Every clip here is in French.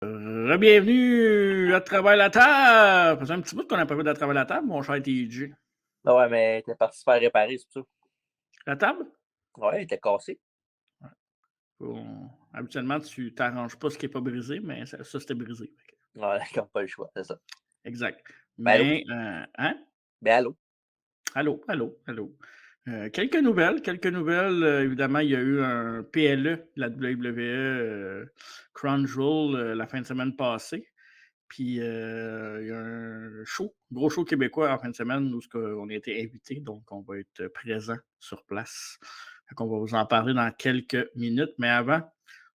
Bienvenue à travers la table! Ça faisait un petit bout qu'on n'a pas vu de travers la table, mon cher TJ. Ah ouais, mais t'es parti se faire réparer, c'est pour ça. La table? Ouais, elle était cassée. Habituellement, tu t'arranges pas ce qui n'est pas brisé, mais ça c'était brisé. Ouais, comme pas le choix, c'est ça. Exact. Ben allô? Mais, hein? Ben allô? Allô, allô, allô. Quelques nouvelles. Évidemment, il y a eu un PLE de la WWE Crown Jewel la fin de semaine passée. Puis, il y a un gros show québécois en fin de semaine où on a été invités, donc on va être présent sur place. On va vous en parler dans quelques minutes. Mais avant,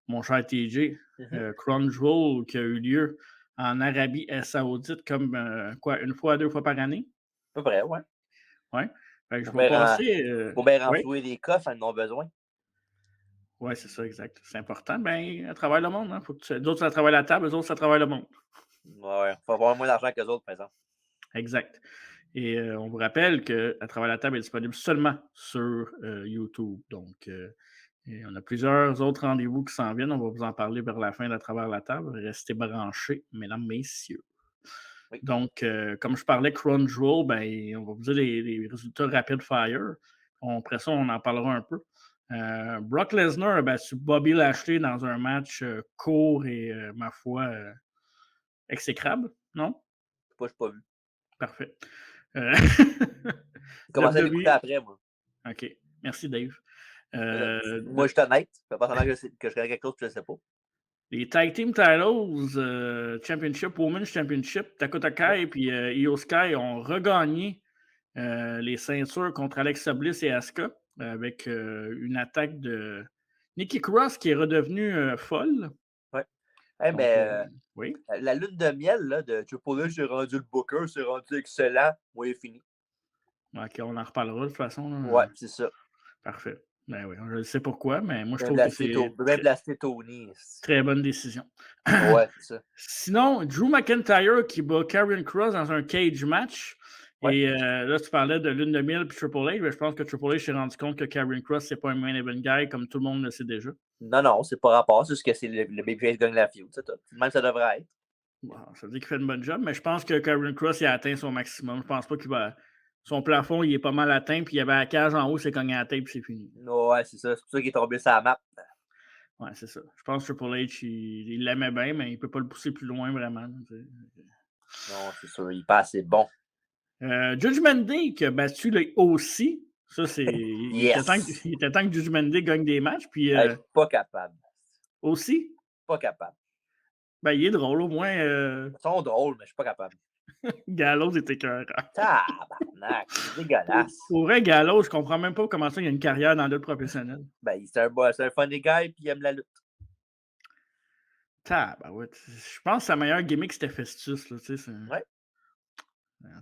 mon cher TJ, Mhm. Crown Jewel qui a eu lieu en Arabie Saoudite comme une fois, 2 fois par année. À peu près, ouais. Oui. Je Faut vais bien, passer. faut bien Oui, renflouer les coffres, elles en ont besoin. ouais, c'est ça, exact. C'est important. Ben, à travers le monde, hein. Faut que d'autres, ça travaille la table, eux autres, ça travaille le monde. Ouais, faut avoir moins d'argent que les autres, par exemple. Exact. Et on vous rappelle qu'à travers la table est disponible seulement sur YouTube. Donc, et on a plusieurs autres rendez-vous qui s'en viennent. On va vous en parler vers la fin d'à travers la table. Restez branchés, mesdames, messieurs. Oui. Donc, comme je parlais, Crown Jewel, ben, on va vous dire les résultats rapid fire. Après ça, on en parlera un peu. Brock Lesnar a battu Bobby Lashley dans un match court et, ma foi, exécrable, non? Pas, j'ai pas vu. Parfait. J'ai commencé à l'écouter WWE. après, moi. OK. Merci, Dave. Mais là, Euh, moi, je suis honnête. Fais pas semblant que je connais quelque chose que je sais pas. les Tag Team Titles Championship, Women's Championship, Dakota Ouais. Kai et Io Sky ont regagné les ceintures contre Alexa Bliss et Asuka avec une attaque de Nikki Cross qui est redevenue folle. Ouais. Hey, Donc, mais oui. la lune de miel là, de Triple H, c'est rendu le booker, c'est rendu excellent. Moi, il est fini. OK, on en reparlera de toute façon, là. Ouais, c'est ça. Parfait. Ben oui, je sais pourquoi, mais moi, je Bien trouve que blasté, c'est bien blasté Tony. très bonne décision. Ouais, c'est ça. Sinon, Drew McIntyre qui bat Karrion Kross dans un cage match. Ouais. Et là, tu parlais de Lune de Miel et Triple H. Mais je pense que Triple H s'est rendu compte que Karrion Kross, c'est pas un main event guy comme tout le monde le sait déjà. Non, non, c'est pas rapport. C'est juste que c'est le babyface qui gagne la feud, c'est tout. Même ça devrait être. Bon, ça veut dire qu'il fait une bonne job, mais je pense que Karrion Kross il a atteint son maximum. Je pense pas qu'il va. Son plafond, il est pas mal atteint, puis il y avait la cage en haut, c'est cogné à la tête, puis c'est fini. Ouais, c'est ça. C'est pour ça qu'il est tombé sur la map. Ouais, c'est ça. Je pense que Triple H, il l'aimait bien, mais il peut pas le pousser plus loin vraiment. Non, c'est sûr, il est pas assez bon. Judgment Day qui a battu le OC. Ça, c'est. Il était temps que, Yes! il était temps que Judgment Day gagne des matchs. Puis Hey, pas capable. aussi, Pas capable. ben, il est drôle. Au moins, Ils sont drôles, mais je suis pas capable. Gallows était écœurant. Tabarnak, c'est Pour, dégueulasse. pour vrai, Gallows, je comprends même pas comment ça, il a une carrière dans le lutte professionnelle. Ben, c'est un funny guy, puis il aime la lutte. Ouais. Je pense que sa meilleure gimmick, c'était Festus. Là, tu sais, Ouais.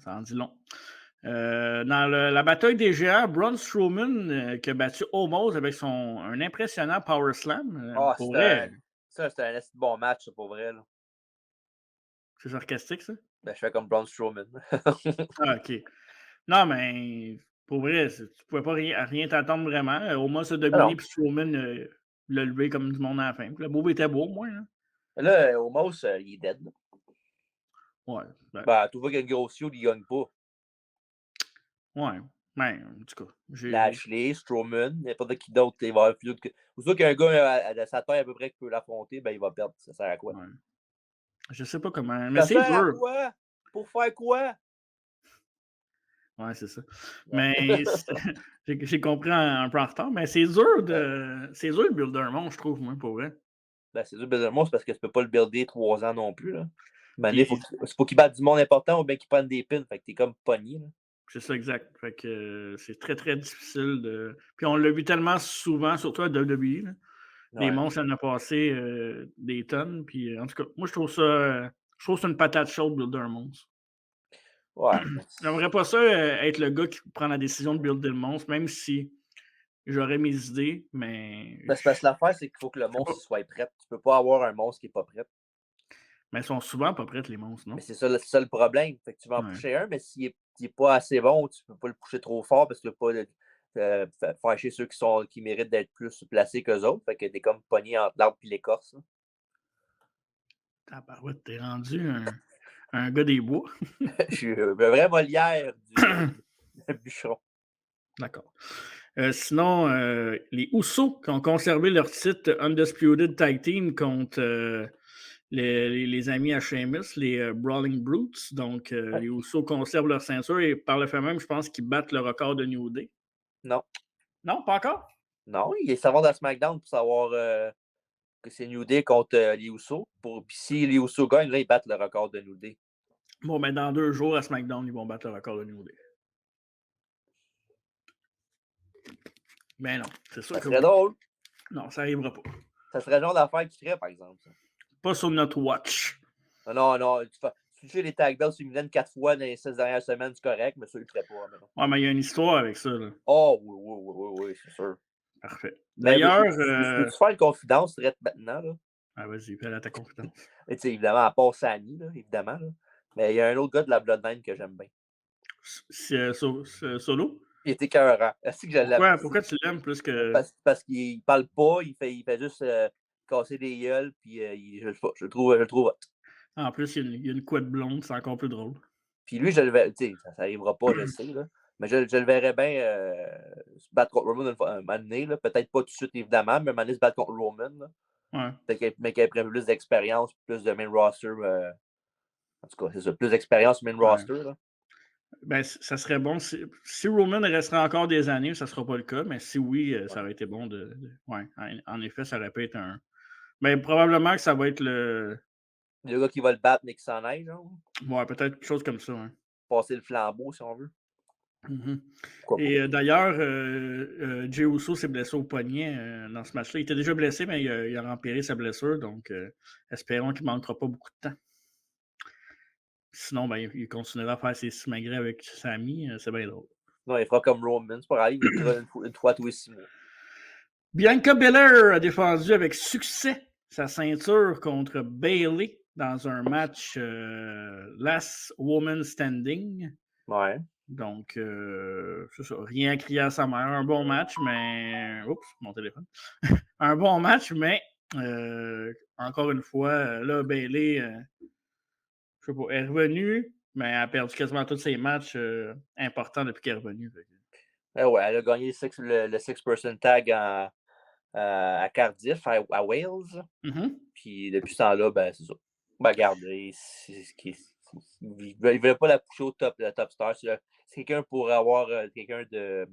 ça en dit long. Dans la bataille des géants, Braun Strowman qui a battu Omos avec un impressionnant Power Slam. Ah, Pour vrai, c'est un esti de bon match, ça, pour vrai, là. c'est sarcastique, ça? Ben, je fais comme Braun Strowman. Ah, OK. Non, mais pour vrai, tu pouvais pas rien t'attendre vraiment. Omos a Ah dominé, non. puis Strowman l'a levé comme du monde à la fin. Puis le move était beau, au moins. Hein. Mais là, Omos, il est dead, là. Ouais, ben, Ben, tout va qu'il y a une grosse feud, il gagne pas. ouais. Ben, en tout cas, Lashley, Strowman, n'importe qui d'autre, il va avoir plus que. Ou qu'il y a un gars à sa taille à peu près qui peut l'affronter, ben il va perdre. Ça sert à quoi? ouais. Je sais pas comment. Mais Ça c'est sert à dur. quoi? Pour faire quoi? Ouais, c'est ça. Ouais. Mais j'ai compris un peu en retard, mais c'est dur de builder un monde, je trouve, moi, pour vrai. Ben, c'est dur, c'est parce que tu peux pas le builder 3 ans non plus. Là. Puis C'est faut qu'il batte du monde important ou bien qu'il prenne des pins. Fait que t'es comme pogné. Là. c'est ça, exact. Fait que c'est très, très difficile de. Puis on l'a vu tellement souvent, surtout à WWE, là. Des Ouais. monstres, il y en a passé des tonnes. Puis en tout cas, moi, je trouve que c'est une patate chaude, builder un monstre. Ouais. J'aimerais pas ça être le gars qui prend la décision de builder le monstre, même si j'aurais mes idées, mais Ben, c'est parce que l'affaire, c'est qu'il faut que le je sais pas. monstre soit prêt. Tu peux pas avoir un monstre qui est pas prêt. Mais ils sont souvent pas prêts, les monstres, Mais non? c'est ça le problème. Fait que tu vas en Ouais. pousser un, mais s'il est pas assez bon, tu peux pas le pousser trop fort parce que tu veux pas faire chier ceux qui méritent d'être plus placés qu'eux autres. Fait que t'es comme pogné entre l'arbre et l'écorce. Là. Tabarouette, t'es rendu un gars des bois. Je suis un vrai Molière du bûcheron. D'accord. Sinon, les Usos qui ont conservé leur titre Undisputed Tag Team contre les amis à Sheamus, les Brawling Brutes. Donc, les Usos conservent leur ceinture et par le fait même, je pense qu'ils battent le record de New Day. Non. Non, pas encore? Non, il s'en va dans SmackDown pour savoir que c'est New Day contre les Usos. Puis si les Usos gagnent, là, ils battent le record de New Day. Bon, ben dans 2 jours à SmackDown, ils vont battre le record de New Day. Ben non, c'est sûr Ça que serait oui. drôle. Non, ça n'arrivera pas. Ça serait le genre d'affaire qu'ils feraient, par exemple. Ça. Pas sur notre watch. Non. Tu fais les tag belts féminines 4 fois dans les 16 dernières semaines, c'est correct, mais ça, ils ne feraient pas. Non. Ouais, mais il y a une histoire avec ça, là. Oh, oui, c'est sûr. Parfait. Mais D'ailleurs. peux-tu faire une confidence direct maintenant? Là? Ah, vas-y, fais à ta confidence. Et évidemment, à part Sani, là, évidemment. Là. Mais il y a un autre gars de la Bloodline que j'aime bien. Solo? Il était écœurant. Est-ce que je l'aime? Pourquoi tu l'aimes plus que. Parce qu'il parle pas, il fait juste casser des gueules, puis je le trouve hot. En plus, il y a une couette blonde, c'est encore plus drôle. Puis lui, je le verrais, tu sais, ça n'arrivera pas, je sais, là. Mais je le verrais bien se battre contre Roman un moment donné, là. Peut-être pas tout de suite, évidemment, mais un moment donné, se battre contre Roman. Là. Ouais. Mais qu'il ait pris plus d'expérience, plus de main roster. En tout cas, c'est ça, plus d'expérience main roster. Là. Ben, ça serait bon. Si Roman resterait encore des années, ça ne sera pas le cas, mais si oui, ça aurait été bon de. Ouais, en effet, ça aurait pu être un. Mais probablement que ça va être le. Le gars qui va le battre, mais qui s'en aille, genre. Ouais, peut-être quelque chose comme ça. Hein. Passer le flambeau, si on veut. Mm-hmm. Pourquoi pas? Et d'ailleurs, Jey Uso s'est blessé au poignet dans ce match-là. Il était déjà blessé, mais il a empiré sa blessure. Donc, espérons qu'il ne manquera pas beaucoup de temps. Sinon, ben, il continuera à faire ses simagrées avec Sami. C'est bien drôle. Non, il fera comme Roman. C'est pas grave, il fera une fois tous les 6 mois. Bianca Belair a défendu avec succès sa ceinture contre Bayley dans un match Last Woman Standing. Ouais. Donc, c'est ça. Rien à crier à sa mère. Un bon match, mais. Oups, mon téléphone. Un bon match, mais encore une fois, là, Bayley, je sais pas, est revenue, mais elle a perdu quasiment tous ses matchs importants depuis qu'elle est revenue. Ouais, elle a gagné le six-person tag à Cardiff, à Wales. Mm-hmm. Puis depuis ce temps-là, ben, c'est ça. Ben, regarde, il ne voulait pas la pousser au top star. C'est quelqu'un pour avoir quelqu'un de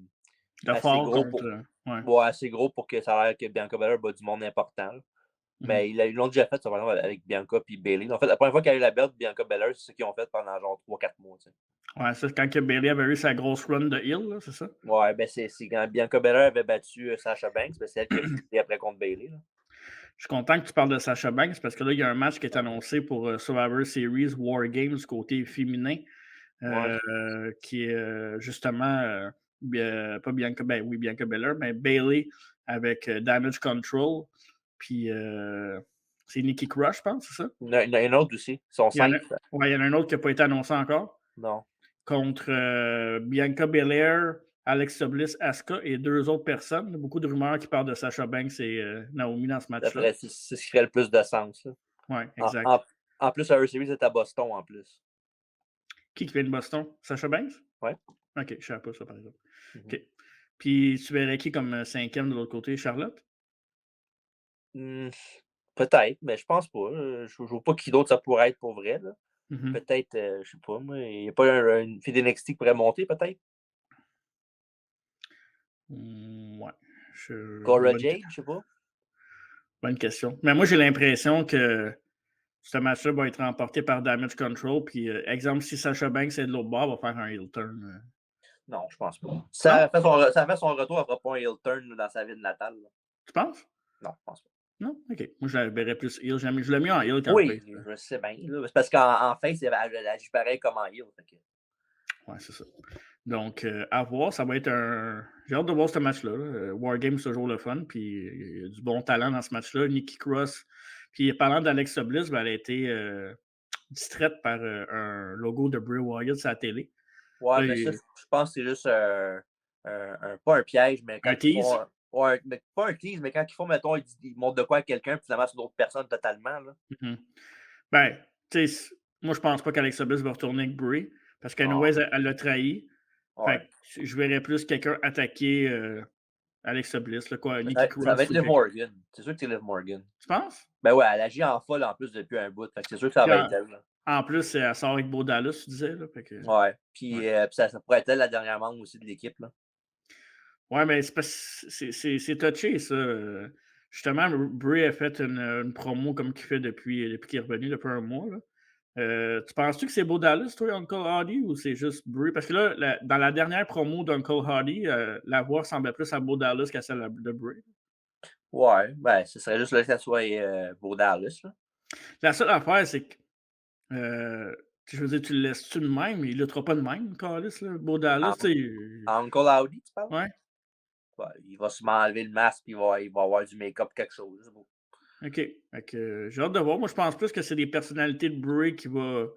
assez gros pour, assez gros pour que ça a l'air que Bianca Belair bat du monde important. Mais ils l'ont déjà fait, ça, par exemple, avec Bianca et Bayley. En fait, la première fois qu'elle a eu la belt, Bianca Belair, c'est ce qu'ils ont fait pendant genre 3-4 mois. Tu sais. Ouais, c'est quand Bayley avait eu sa grosse run de heel, c'est ça? Ouais, ben c'est quand Bianca Belair avait battu Sasha Banks, ben c'est elle qui a fini après contre Bayley. Là. Je suis content que tu parles de Sasha Banks parce que là, il y a un match qui est annoncé pour Survivor Series War Games côté féminin qui est justement pas Bianca, oui, Bianca Belair, mais Bayley avec Damage Control. Puis c'est Nikki Crush, je pense, c'est ça? Il y en a un autre aussi. Ils sont 5. Ouais, il y en a un autre qui n'a pas été annoncé encore. Non. Contre Bianca Belair, Alexa Bliss, Asuka et 2 autres personnes. Beaucoup de rumeurs qui parlent de Sasha Banks et Naomi dans ce match-là. C'est ce qui ferait le plus de sens. Oui, exact. En plus, Survivor Series est à Boston en plus. Qui vient de Boston? Sasha Banks? Oui. OK, je ne savais pas ça, par exemple. OK. Puis tu verrais qui comme 5e de l'autre côté? Charlotte? Peut-être, mais je pense pas. Je ne vois pas qui d'autre ça pourrait être pour vrai. Là. Peut-être, je sais pas, moi. Il n'y a pas une fille d'NXT qui pourrait monter, peut-être? Ouais. Cora Jade, je sais pas. Bonne question. Mais moi, j'ai l'impression que ce match-là va être remporté par Damage Control. Puis, exemple, si Sasha Banks est de l'autre bord, va faire un heel turn. Non, je pense pas. Ça fait son retour, elle fera pas un heel turn dans sa ville natale. Là. Tu penses? Non, je pense pas. Non? OK. Moi, je la verrais plus heel. Je l'ai mis en heel quand oui, je sais bien. C'est parce qu'en face, elle agit pareil comme en heel. Ouais, c'est ça. Donc, à voir, ça va être un. J'ai hâte de voir ce match-là. Wargame, c'est toujours le fun. Puis, il y a du bon talent dans ce match-là. Nikki Cross. Puis, parlant d'Alexa Bliss, ben, elle a été distraite par un logo de Bray Wyatt sur la télé. Ouais, mais ça, je pense que c'est juste pas un piège, mais quand ils font. Ouais, mais pas un tease, mais quand ils font, mettons, ils montrent de quoi à quelqu'un, puis finalement, c'est d'autres personnes totalement. Là. Ben, tu sais, moi, je pense pas qu'Alexa Bliss va retourner avec Bray parce Ah, qu'anyways, elle l'a trahi. ouais. Fait que je verrais plus quelqu'un attaquer, Alexa Bliss, là, quoi, Mais Nikki ça va Cross être ou Liv quelqu'un. Morgan. C'est sûr que c'est Liv Morgan. Tu penses? Ben ouais, elle agit en folle en plus depuis un bout. Fait que c'est sûr que ça Puis va être elle, là. en plus, elle sort avec Bo Dallas, tu disais, là, fait que Ouais. ouais. Puis ça pourrait être elle la dernière membre aussi de l'équipe, là. Ouais, mais c'est parce c'est touché ça, justement, Bray a fait une promo comme qu'il fait depuis qu'il est revenu, depuis un mois, là. Tu penses-tu que c'est Bo Dallas, toi, Uncle Howdy, ou c'est juste Bray? Parce que là, dans la dernière promo d'Uncle Howdy, la voix ressemblait plus à Bo Dallas qu'à celle de Bray. Ouais, ben, ce serait juste là que ça soit Bo Dallas, là. La seule affaire, c'est que, je veux dire, tu le laisses-tu de même? Il luttera pas de même, câlisse, là, Bo Dallas, tu En, sais, Uncle Howdy, tu parles? ouais, Ouais, il va sûrement enlever le masque puis il va avoir du make-up quelque chose. C'est beau. OK. Fait que, j'ai hâte de voir. Moi, je pense plus que c'est des personnalités de Bray qui va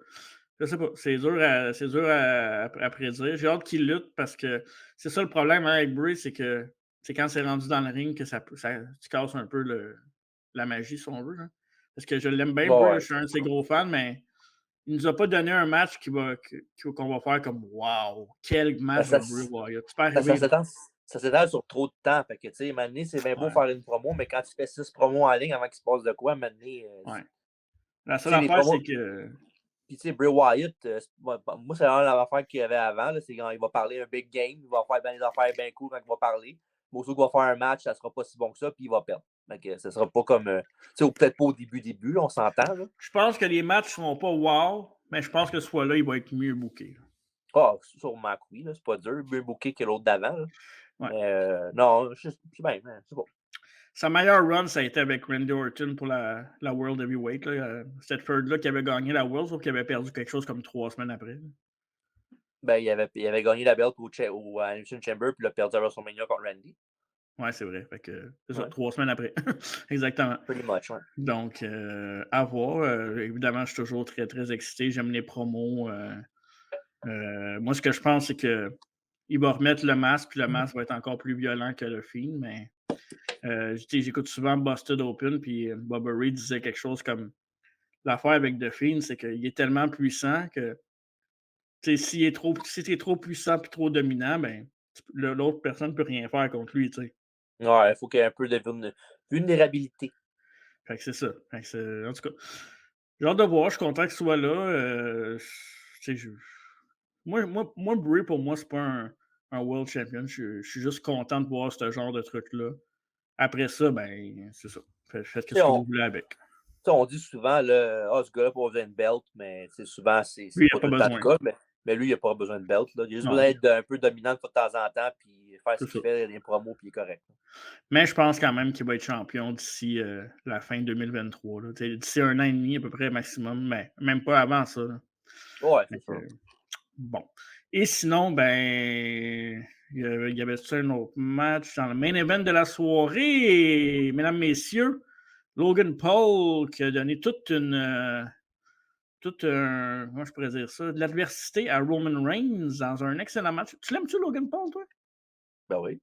je sais pas, c'est dur à prédire. J'ai hâte qu'il lutte parce que c'est ça le problème, hein, avec Bray, c'est que c'est quand c'est rendu dans le ring que tu casses un peu la magie, si on veut, là. Parce que je l'aime bien, Ouais, Bray, là, ouais, je suis un c'est de ses sûr. gros fans, mais il nous a pas donné un match qu'on va faire comme «Wow! Quel Ben, match de Bray Wyatt!» C'est pas ça, ça arrivé, là. s'étend ça s'étale sur trop de temps. Fait que, tu sais, maintenant, c'est bien beau Ouais, faire une promo, mais quand tu fais 6 promos en ligne avant qu'il se passe de quoi, maintenant, ouais. La tu seule sais, les affaire, c'est promos. que Puis, tu sais, Bray Wyatt, moi, c'est vraiment l'affaire qu'il y avait avant. Là, c'est quand il va parler un big game, il va faire ben, des affaires bien cool quand il va parler. Mais aussitôt qu'il va faire un match, ça sera pas si bon que ça, puis il va perdre. Fait que ça sera pas comme. Tu sais, ou peut-être pas au début, là, on s'entend. Là. je pense que les matchs seront pas wow, mais je pense que ce fois-là, il va être mieux booké. Ah, sûrement que oui, là, c'est pas dur, mieux booké que l'autre d'avant. Là. Ouais. Mais non, c'est bien, c'est bon. Sa meilleure run, ça a été avec Randy Orton pour la World Heavyweight. Là. Cette Ferd-là qui avait gagné la World, sauf qu'il avait perdu quelque chose comme 3 semaines après. Ben, il avait gagné la belt au Elimination Chamber, puis il a perdu à WrestleMania contre Randy. Ouais, c'est vrai. Fait que, c'est ça, Ouais, 3 semaines après. Exactement. pretty much, ouais. Donc, à voir. Évidemment, je suis toujours très, très excité. J'aime les promos. Moi, ce que je pense, c'est que il va remettre le masque, puis le masque va être encore plus violent que le film, mais j'écoute souvent Busted Open, puis Bubba Ray disait quelque chose comme l'affaire avec The Fiend, c'est qu'il est tellement puissant que si t'es trop puissant et trop dominant, ben, l'autre personne ne peut rien faire contre lui. T'sais. Ouais, il faut qu'il y ait un peu de vulnérabilité. Fait que c'est ça. Fait que en tout cas, j'ai hâte de voir. Je suis content qu'il soit là. Tu sais, moi, Bray, pour moi, c'est pas un World Champion. Je suis juste content de voir ce genre de truc-là. Après ça, ben, c'est ça. Faites Tu sais, ce que vous voulez avec. on dit souvent, là, ah, ce gars-là n'a pas besoin de belt, mais souvent, c'est Lui, il n'a pas pas tout le temps le besoin. cas, mais lui, il n'a pas besoin de belt. Là. Il a juste besoin Non, d'être un peu dominant de temps en temps, puis faire ce c'est qu'il ça. fait, les promos, puis il est correct. Mais je pense quand même qu'il va être champion d'ici la fin 2023. Là. D'ici un an et demi à peu près maximum, mais même pas avant ça. Là. Ouais, Fait c'est que, sûr. bon. Et sinon, ben, il y avait un autre match dans le main event de la soirée, mesdames, messieurs. Logan Paul qui a donné comment je pourrais dire ça, de l'adversité à Roman Reigns dans un excellent match. Tu l'aimes-tu, Logan Paul, toi? Ben oui.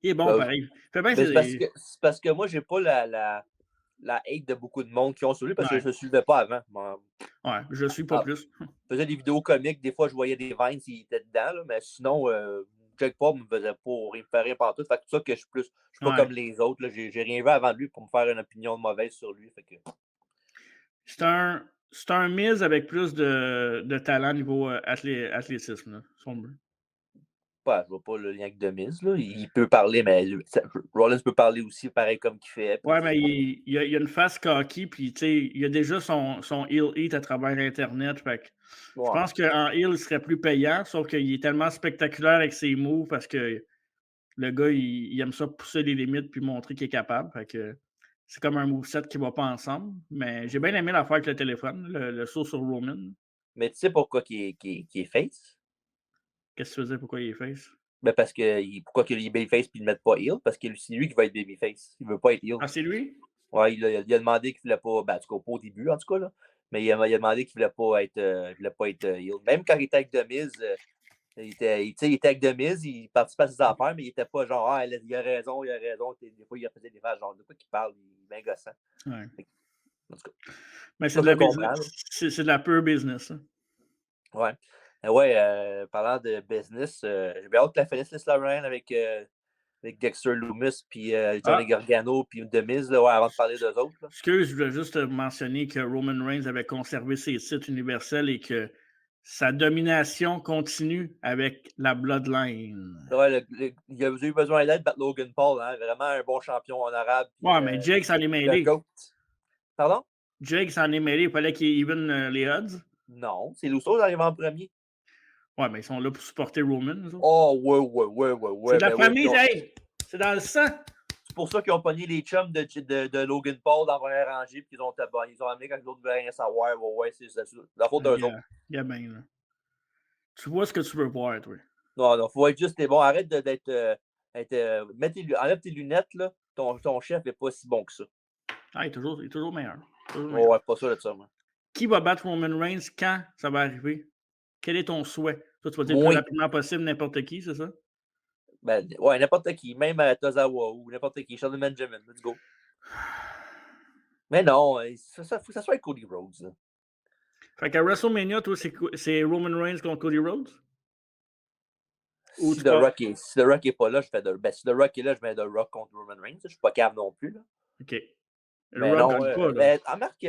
Il est bon, Ben, pareil. Fait bien, ben, c'est parce que moi, j'ai pas la hate de beaucoup de monde qui ont sur lui parce que ouais, je ne suivais pas avant. Moi, ouais, je suis pas ah, plus. je faisais des vidéos comiques, des fois je voyais des vines s'il était dedans, là, mais sinon, Jake Paul me faisait pas me faire rien partout. Fait que c'est pour ça que je suis pas Ouais. comme les autres. Là. J'ai rien vu avant lui pour me faire une opinion mauvaise sur lui. Fait que, C'est un Miz avec plus de talent niveau athlétisme, là, si on veut. ouais, je vois pas le lien avec Demise. Là. Il peut parler, mais Rollins peut parler aussi pareil comme qu'il fait. Puis, Ouais, mais il a une face cocky, puis il a déjà son heel hit à travers Internet. Fait que je ouais. pense qu'en heel, il serait plus payant, sauf qu'il est tellement spectaculaire avec ses moves parce que le gars, il aime ça pousser les limites puis montrer qu'il est capable. Fait que c'est comme un moveset qui va pas ensemble. Mais j'ai bien aimé l'affaire avec le téléphone, le saut sur Roman. Mais tu sais pourquoi qu'il est face? Qu'est-ce que tu faisais? Pourquoi il est face? Ben parce que pourquoi qu'il est babyface puis il ne le met pas heel? Parce que c'est lui qui va être babyface. Il veut pas être heel. Ah, c'est lui? Ouais, il a demandé qu'il ne voulait pas. Ben, en tout cas, pas au début, en tout cas, là. Mais il a demandé qu'il ne voulait pas être heel. Même quand il était avec Demise, il était avec Demise, il participait à ses affaires, mais il était pas genre, il a raison, il a raison. Des fois, il faisait des vaches genre de quoi qu'il parle, il est bien gossant. Ouais. En tout cas, Mais c'est de la business. C'est de la pure business. Hein. Ouais. Ouais, parlant de business, j'ai bien hâte que la finisse Lorraine avec Dexter Lumis, puis Johnny Gargano, puis The Miz, là, avant de parler d'eux autres. Là. Excuse, je voulais juste mentionner que Roman Reigns avait conservé ses titres universels et que sa domination continue avec la Bloodline. Ouais, il a eu besoin d'aide de battre Logan Paul, hein, vraiment un bon champion honorable. Puis, Ouais, mais Jake s'en est mêlé. Pardon? Jake s'en est mêlé, il fallait qu'il even les odds. Non, c'est Lusso arrivé en premier. Ouais, mais ils sont là pour supporter Roman. Oh, ouais. C'est de la famille, hey! C'est dans le sang! C'est pour ça qu'ils ont pogné les chums de Logan Paul dans la première rangée, puis ils ont amené quand les autres ne voulaient rien savoir. Ouais, c'est la faute d'eux autres. Yeah, ben, là. Tu vois ce que tu veux voir, toi. Non, faut être juste, t'es bon, arrête d'être. Enlève tes lunettes, là. Ton chef n'est pas si bon que ça. Ah, il est toujours meilleur. Ouais, pas sûr de ça, moi. Qui va battre Roman Reigns quand ça va arriver? Quel est ton souhait? Toi, tu vas dire le plus rapidement possible n'importe qui, c'est ça? Ben, ouais, n'importe qui. Même Tozawa ou n'importe qui. Sheldon Benjamin, let's go. Mais non, faut que ça soit avec Cody Rhodes. Là. Fait qu'à WrestleMania, toi, c'est Roman Reigns contre Cody Rhodes? Si The Rock est pas là, je fais si The Rock est là, je mets The Rock contre Roman Reigns. Je suis pas capable non plus. Là. OK. Mais non, remarque,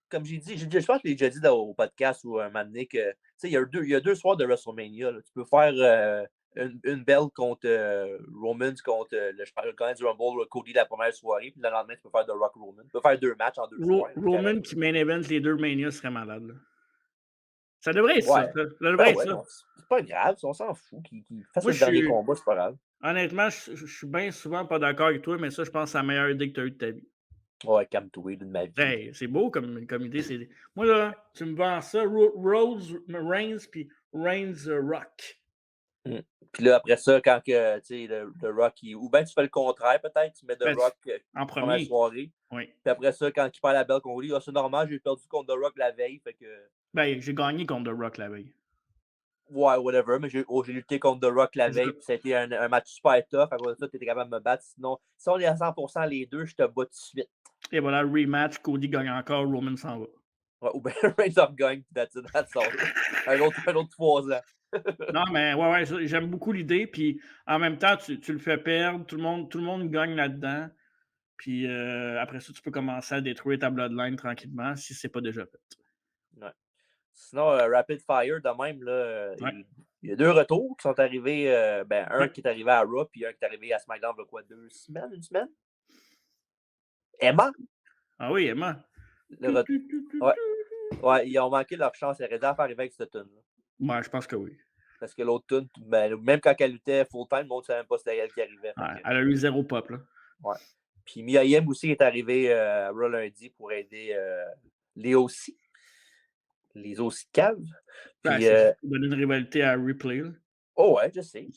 comme j'ai dit, je pense que je l'ai déjà dit au podcast ou un moment donné que il y a deux soirs de WrestleMania. Là. Tu peux faire une belle contre Roman contre le gagnant du Rumble, Cody la première soirée, puis le lendemain, tu peux faire The Rock Roman. Tu peux faire 2 matchs en 2 soirs. Roman qui main event les 2 Mania serait malade. Là. Ça devrait être ça. Ça devrait être ça. Non, c'est pas grave, on s'en fout. Qu'il fasse le dernier combat, c'est pas grave. Honnêtement, je suis bien souvent pas d'accord avec toi, mais ça, je pense que c'est la meilleure idée que tu as eue de ta vie. Ouais, calme-toi de ma vie. Hey, c'est beau comme idée. Moi, là, tu me vends ça, Rose, Reigns, puis Reigns Rock. Puis là, après ça, quand que, le Rock, ou bien tu fais le contraire, peut-être, tu mets The Rock en première soirée. Oui. Puis après ça, quand il perd la belle contre lui, c'est normal, j'ai perdu contre The Rock la veille. Fait que... Ben, j'ai gagné contre The Rock la veille. Ouais, whatever, mais j'ai lutté contre The Rock la veille, puis ça a été un match super tough. À cause de ça, tu étais capable de me battre. Sinon, si on est à 100% les deux, je te bats tout de suite. Et voilà, rematch, Cody gagne encore, Roman s'en va. Ouais, ou bien Reigns gagne, that's all. un autre 3 ans. Non, mais ouais, j'aime beaucoup l'idée. Puis en même temps, tu le fais perdre. Tout le monde gagne là-dedans. Puis après ça, tu peux commencer à détruire ta bloodline tranquillement si c'est pas déjà fait. Ouais. Sinon, Rapid Fire, de même, là, il y a 2 retours qui sont arrivés. Un qui est arrivé à Raw, puis un qui est arrivé à SmackDown, il y a quoi, 2 semaines, 1 semaine? Emma? Ah oui, Emma. Ouais, ils ont manqué leur chance. Ils auraient dû arriver avec cette tune-là. Ouais, je pense que oui. Parce que l'autre tune, même quand elle luttait full-time, le monde ne savait même pas c'était elle qui arrivait. Ouais, elle a eu 0 pop, là. Ouais. Puis Mia Yim aussi est arrivé à Raw lundi pour aider les aussi. Les aussi caves. Puis donner une rivalité à Ripley. Là. Oh ouais, je sais.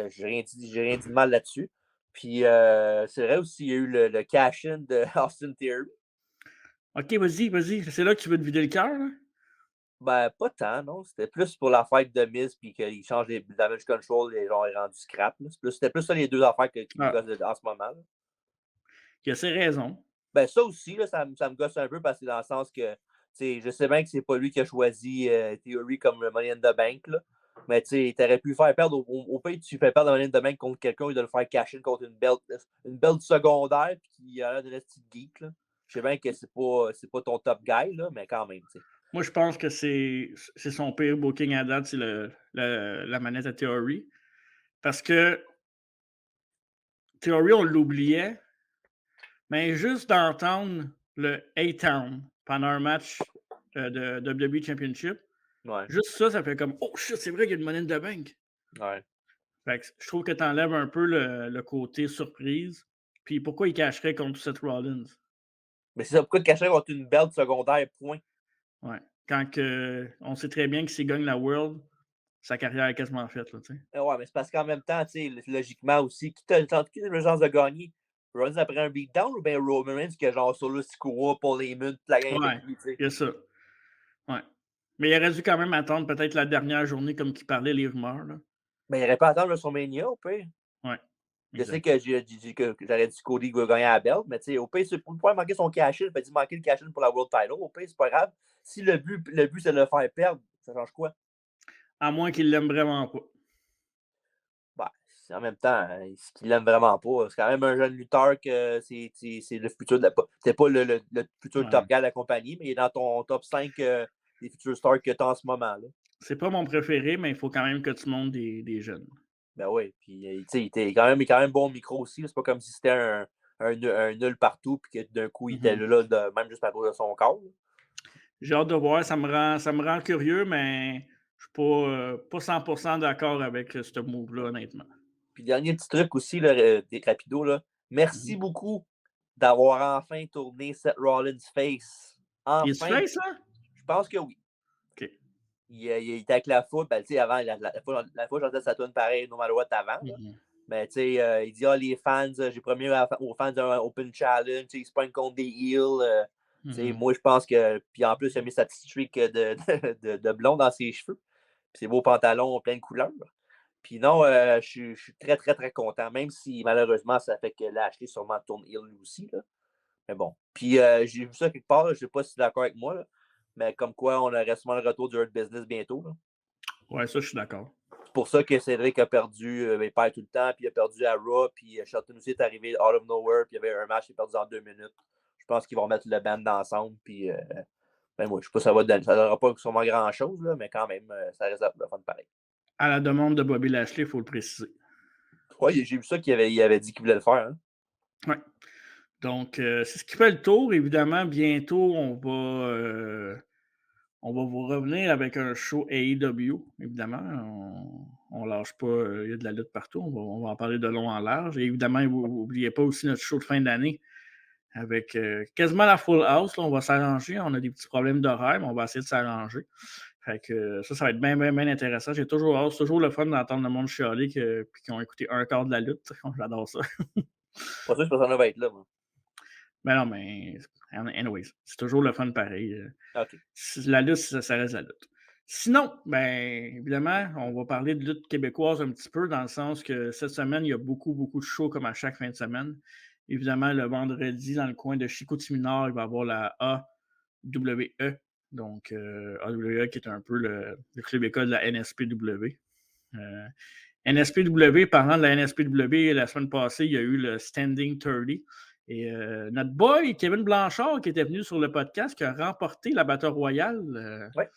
J'ai rien dit de mal là-dessus. Puis c'est vrai aussi, il y a eu le cash-in de Austin Theory. OK, vas-y. C'est là que tu veux te vider le cœur, là? Ben, pas tant, non. C'était plus pour la fête de Miz, puis qu'il change les damage control, et genre, il est rendu scrap. C'était plus ça les 2 affaires qui me gossent en ce moment. Là. Il a ses raisons. Ben, ça aussi, là, ça me gosse un peu parce que dans le sens que, je sais bien que c'est pas lui qui a choisi Theory comme le Money in the Bank, là. Mais tu aurais pu faire perdre au pays, tu fais perdre le Money in the Bank contre quelqu'un et de le faire cash-in contre une belt secondaire, puis qui a l'air de rester geek, là. Je sais bien que c'est pas ton top guy, là, mais quand même, tu sais. Moi, je pense que c'est son pire booking à date, c'est la manette à Theory. Parce que Theory, on l'oubliait, mais juste d'entendre le A-Town pendant un match de WWE Championship, juste ça fait comme « Oh shit, c'est vrai qu'il y a une monnaie de bank! » Ouais. Fait que je trouve que tu enlèves un peu le côté surprise. Puis pourquoi il cacherait contre Seth Rollins? Mais c'est ça, pourquoi il cacherait contre une belt secondaire, point? Ouais. Quand on sait très bien que s'il gagne la World, sa carrière est quasiment faite. Là, ouais, mais c'est parce qu'en même temps, logiquement aussi, qui a une chance de gagner? Rollins après un beatdown ou bien Roman Reigns qui a genre Solo Sikoa pour les mules, la gang avec lui, tu sais? Il y a ça. Ouais. Mais il aurait dû quand même attendre peut-être la dernière journée comme qu'il parlait les rumeurs. Là. Mais il n'aurait pas attendre WrestleMania, au pire. Ouais. Je sais que j'aurais dit que Cody va gagner la belt, mais tu sais, au pire, pour pouvoir manquer son cash-in, il manquer le cash-in pour la World Title. Au pire, c'est pas grave. Si le but c'est de le faire perdre, ça change quoi? À moins qu'il l'aime vraiment pas. Ben, en même temps, ce qu'il l'aime vraiment pas, c'est quand même un jeune lutteur que c'est le futur de la. C'est pas le futur top guy de la compagnie, mais il est dans ton top 5 des futurs stars que tu as en ce moment. Là. C'est pas mon préféré, mais il faut quand même que tu montes des jeunes. Ben oui, puis il est quand même bon micro aussi. C'est pas comme si c'était un nul partout, puis que d'un coup, il était là, même juste à cause de son corps. Là. J'ai hâte de voir, ça me rend curieux, mais je suis pas 100% d'accord avec ce move-là, honnêtement. Puis dernier petit truc aussi, là, rapido, là. Merci beaucoup d'avoir enfin tourné Seth Rollins face. Enfin. Il est face, là? Je pense que oui. OK. Il était avec la foule. Ben, avant, la foule, j'entendais ça tourne pareil, no matter what avant. Mais il dit les fans, j'ai promis aux fans un Open Challenge, il se pointe contre des heels. Moi, je pense que. Puis en plus, il a mis sa petite streak de blond dans ses cheveux. Puis ses beaux pantalons plein de couleurs. Puis non, je suis très, très, très content. Même si malheureusement, ça fait que Lashley sûrement tourne heel lui aussi. Là. Mais bon. Puis j'ai vu ça quelque part. Je ne sais pas si tu es d'accord avec moi. Là. Mais comme quoi, on aurait sûrement le retour du Hurt Business bientôt. Là. Ouais, ça, je suis d'accord. C'est pour ça que Cédric a perdu, il perd tout le temps, puis il a perdu à Raw, puis Shelton aussi est arrivé out of nowhere, puis il y avait un match, il a perdu en 2 minutes. Je pense qu'ils vont mettre le band ensemble, puis ben moi, je sais pas si ça va donner. Ça ne donnera pas sûrement grand-chose, là, mais quand même, ça reste le fun pareil. À la demande de Bobby Lashley, il faut le préciser. Oui, j'ai vu ça qu'il avait dit qu'il voulait le faire. Hein? Oui. Donc, c'est ce qui fait le tour. Évidemment, bientôt, on va vous revenir avec un show AEW, évidemment. On lâche pas, il y a de la lutte partout. On va en parler de long en large. Et évidemment, n'oubliez pas aussi notre show de fin d'année avec quasiment la full house. Là, on va s'arranger. On a des petits problèmes d'horaire, mais on va essayer de s'arranger. Fait que ça va être bien, bien, bien intéressant. J'ai toujours hâte. C'est toujours le fun d'entendre le monde chialer puis qui ont écouté un quart de la lutte. J'adore ça. Pas sûr que ce personne-là va être là, moi. Mais non, mais anyways, c'est toujours le fun pareil. OK. La lutte, ça reste la lutte. Sinon, ben évidemment, on va parler de lutte québécoise un petit peu, dans le sens que cette semaine, il y a beaucoup, beaucoup de shows comme à chaque fin de semaine. Évidemment, le vendredi, dans le coin de Chicoutimi-Nord, il va y avoir la AWE. Donc, AWE qui est un peu le club école de la NSPW. NSPW, parlant de la NSPW, la semaine passée, il y a eu le Standing 30. Et notre boy, Kevin Blanchard, qui était venu sur le podcast, qui a remporté la Battle Royale. Ouais.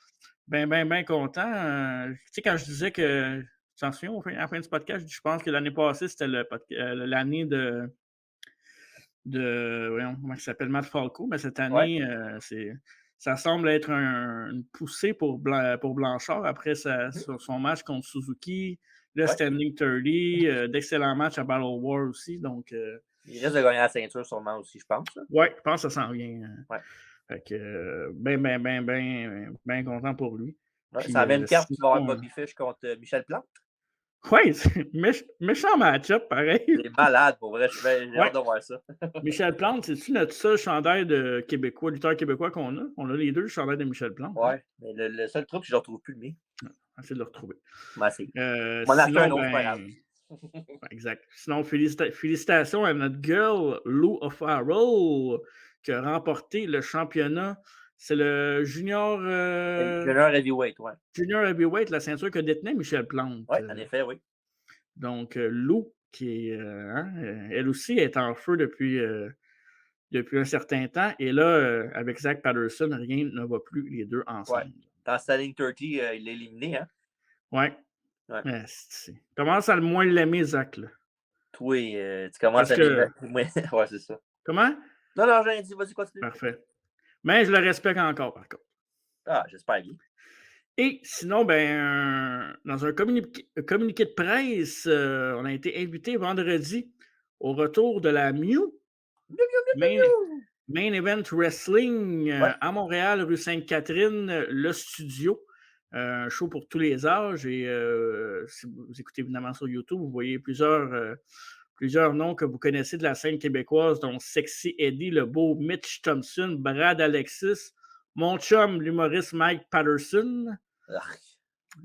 Ben content. Tu sais, quand je disais que, attention, à la fin du podcast, je pense que l'année passée, c'était l'année de voyons, comment il s'appelle, Matt Falco. Mais cette année, ça semble être une poussée pour Blanchard après son match contre Suzuki. Le Standing 30, d'excellents matchs à Battle War aussi. Donc, il reste de gagner la ceinture sûrement aussi, je pense. Oui, je pense que ça s'en vient. Ouais. Fait que ben content pour lui. Ouais, Puis, ça avait une carte qui va avoir Bobby Fish contre Michel Plante. Oui, méchant match-up, pareil. C'est malade, pour vrai. J'ai hâte de voir ça. Michel Plante, c'est-tu notre seul chandail de Québécois, lutteur québécois qu'on a? On a les deux chandails de Michel Plante. Oui, mais le seul truc, je ne retrouve plus le mien. Essaye de le retrouver. Merci. On a acheté un autre, pas grave. Exact. Sinon, félicitations à notre girl, Lou O'Farrell, qui a remporté le championnat. C'est le junior... Junior heavyweight, oui. Junior heavyweight, la ceinture que détenait Michel Plante. Oui, en effet, oui. Donc, Lou, qui est, elle aussi est en feu depuis un certain temps. Et là, avec Zach Patterson, rien ne va plus les deux ensemble. Ouais. Dans Standing 30, il l'a éliminé, hein? Ouais. Tu commences à le moins l'aimer, Zach, là. Toi, tu commences à l'aimer. Ouais, c'est ça. Comment? Non, j'ai rien dit. Vas-y, continue. Parfait. Mais je le respecte encore, par contre. Ah, j'espère bien. Et sinon, dans un communiqué de presse, on a été invité vendredi au retour de la Main Event Wrestling à Montréal, rue Sainte-Catherine, le studio. Un show pour tous les âges. Et si vous écoutez évidemment sur YouTube, vous voyez plusieurs noms que vous connaissez de la scène québécoise, dont Sexy Eddie, le beau Mitch Thompson, Brad Alexis, mon chum, l'humoriste Mike Patterson.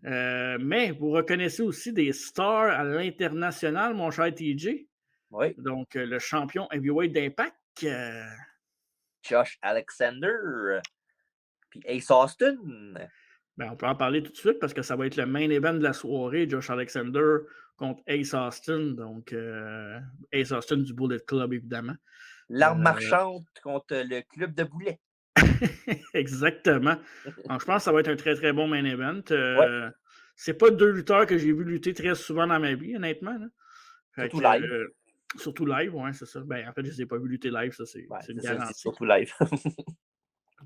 Mais vous reconnaissez aussi des stars à l'international, mon cher TJ. Oui. Donc, le champion heavyweight d'Impact. Josh Alexander. Puis Ace Austin. Ben, on peut en parler tout de suite parce que ça va être le main event de la soirée. Josh Alexander contre Ace Austin. Donc, Ace Austin du Bullet Club, évidemment. L'arme marchande contre le club de boulet. Exactement. Donc, je pense que ça va être un très, très bon main event. Ouais. C'est pas deux lutteurs que j'ai vu lutter très souvent dans ma vie, honnêtement. Là. Surtout live. Surtout live, ouais, c'est ça. Ben, en fait, je ne les ai pas vus lutter live, ça, c'est une garantie. Surtout live.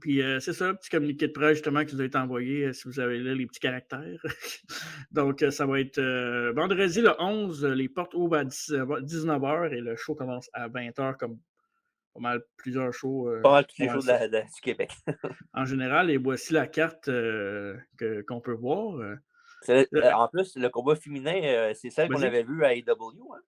Puis c'est ça, petit communiqué de presse justement qui vous a été envoyé, si vous avez là les petits caractères. Donc, ça va être vendredi le 11, les portes ouvrent à 19h et le show commence à 20h comme pas mal plusieurs shows. Pas mal tous les shows du Québec. En général, et voici la carte qu'on peut voir. En plus, le combat féminin, c'est celle qu'on avait vue à AEW. Hein?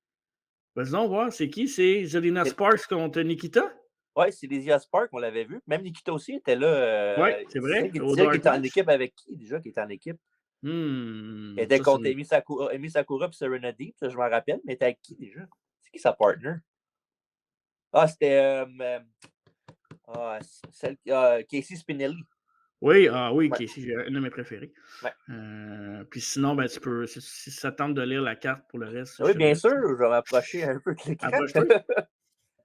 Vas-y donc voir, c'est qui? C'est Zelina Sparks contre Nikita? Oui, c'est Lydia Spark, on l'avait vu. Même Nikita aussi était là. Oui, c'est vrai. Il disait qu'il était en équipe avec qui déjà qu'il était en équipe? Elle était contre Emi Sakura et Serena Deep, ça, je m'en rappelle, mais elle était avec qui déjà? C'est qui sa partner? Ah, c'était Casey Spinelli. Oui, Casey, une de mes préférées. Ouais. Puis sinon, ben, tu peux, si ça tente de lire la carte pour le reste. Oui, bien sûr, je vais m'approcher un peu de l'écran.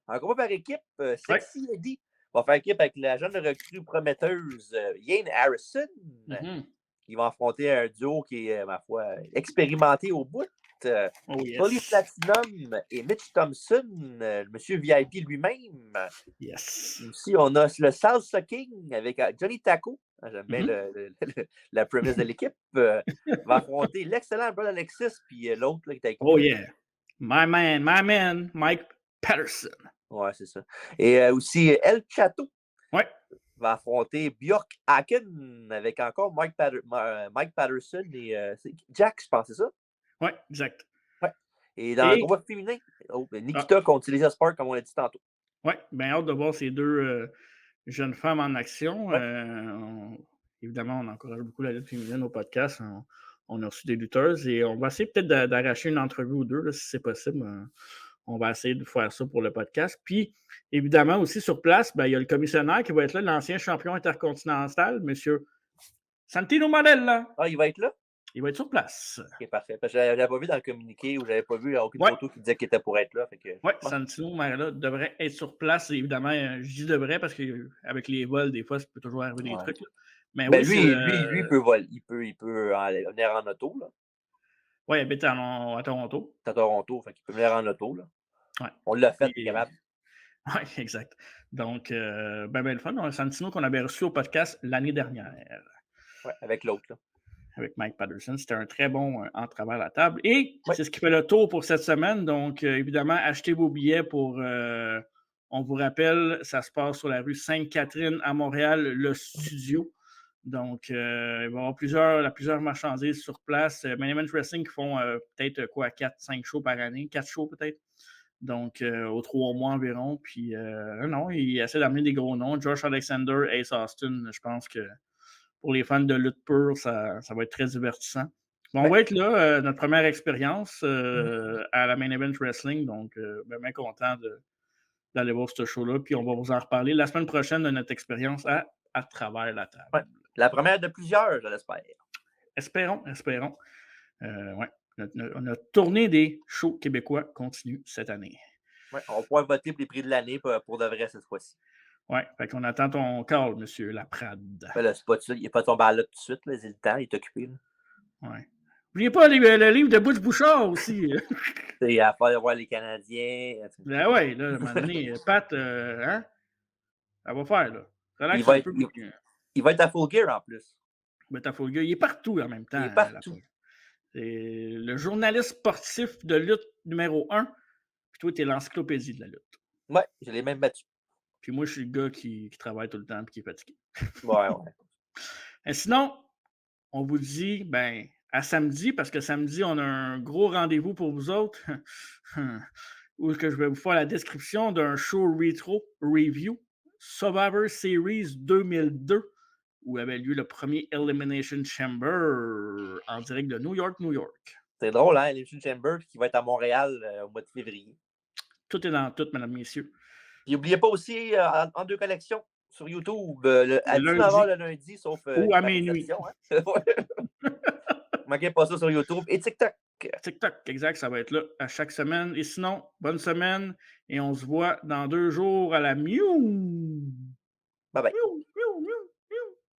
En combat par équipe, Sexy Eddie va faire équipe avec la jeune recrue prometteuse Yane Harrison. Qui va affronter un duo qui est, ma foi, expérimenté au bout. Polly Platinum et Mitch Thompson, le monsieur VIP lui-même. Yes. Aussi, on a le Salsa King avec Johnny Taco. J'aime bien la premise de l'équipe. Va affronter l'excellent Brad Alexis puis l'autre qui est avec Oh yeah. My man, Mike Patterson. Ouais, c'est ça. Et aussi El Chateau. Ouais. Va affronter Bjork Haken avec encore Mike Patterson et Jack, je pense, c'est ça? Oui, exact. Ouais. Et dans le combat féminin, Nikita contre Lydia Spark, comme on l'a dit tantôt. Oui, bien hâte de voir ces deux jeunes femmes en action. Ouais. Évidemment, on encourage beaucoup la lutte féminine au podcast. On a reçu des lutteuses et on va essayer peut-être d'arracher une entrevue ou deux, là, si c'est possible. On va essayer de faire ça pour le podcast. Puis, évidemment, aussi sur place, ben, il y a le commissionnaire qui va être là, l'ancien champion intercontinental, M. Santino Marella. Ah, il va être là? Il va être sur place. OK, parfait. Parce que je l'avais pas vu dans le communiqué ou je n'avais pas vu aucune photo qui disait qu'il était pour être là. Oui, Santino Marella devrait être sur place. Évidemment, je dis devrait parce qu'avec les vols, des fois, ça peut toujours arriver des trucs. Là. Mais ben oui, lui, il peut voler. Il peut venir en auto. Là. Oui, il habite à Toronto. C'est à Toronto, fait qu'il peut venir en auto. Là. Ouais. On l'a fait, il est capable. Oui, exact. Donc, le fun. On a Santino qu'on avait reçu au podcast l'année dernière. Oui, avec l'autre. Là. Avec Mike Patterson. C'était un très bon en travers la table. Et c'est ce qui fait le tour pour cette semaine. Donc, évidemment, achetez vos billets pour... on vous rappelle, ça se passe sur la rue Sainte-Catherine à Montréal, le studio. Donc, il va y avoir plusieurs marchandises sur place. Main Event Wrestling qui font peut-être 4-5 shows par année. 4 shows peut-être. Donc, aux 3 mois environ. Puis, non, il essaie d'amener des gros noms. Josh Alexander, Ace Austin, je pense que pour les fans de lutte pure, ça va être très divertissant. Bon, on va être là, notre première expérience à la Main Event Wrestling. Donc, bien content d'aller voir ce show-là. Puis, on va vous en reparler la semaine prochaine de notre expérience à travers la table. Ouais. La première de plusieurs, je l'espère. Espérons. Ouais. Notre tournée des shows québécois continue cette année. Oui, on va pouvoir voter pour les prix de l'année pour de vrai cette fois-ci. Oui, fait qu'on attend ton call, monsieur Laprade. Ben là, c'est pas tout de suite. Il n'est pas tombé à là tout de suite. Là, c'est le temps, il est occupé. Oui. N'oubliez pas le livre de Butch Bouchard aussi. C'est à faire voir les Canadiens. Ben oui, là, à un moment donné, Pat, hein? Ça va faire, là. Il va être à Full Gear en plus. Il va être à Full Gear. Il est partout en même temps. Il est partout. C'est le journaliste sportif de lutte numéro 1. Puis toi, tu es l'encyclopédie de la lutte. Oui, je l'ai même battu. Puis moi, je suis le gars qui travaille tout le temps et qui est fatigué. Ouais. Et sinon, on vous dit, à samedi, parce que samedi, on a un gros rendez-vous pour vous autres, où je vais vous faire la description d'un show rétro review, Survivor Series 2002, où avait lieu le premier Elimination Chamber en direct de New York. C'est drôle, hein? Elimination Chamber qui va être à Montréal au mois de février. Tout est dans tout, mesdames, messieurs. Et n'oubliez pas aussi, en 2 collections sur YouTube, à Le 19h lundi le lundi, sauf ou à la minuit. réception. Hein? Manquez pas ça sur YouTube et TikTok. TikTok, exact, ça va être là à chaque semaine. Et sinon, bonne semaine et on se voit dans 2 jours à la Mew. Bye bye.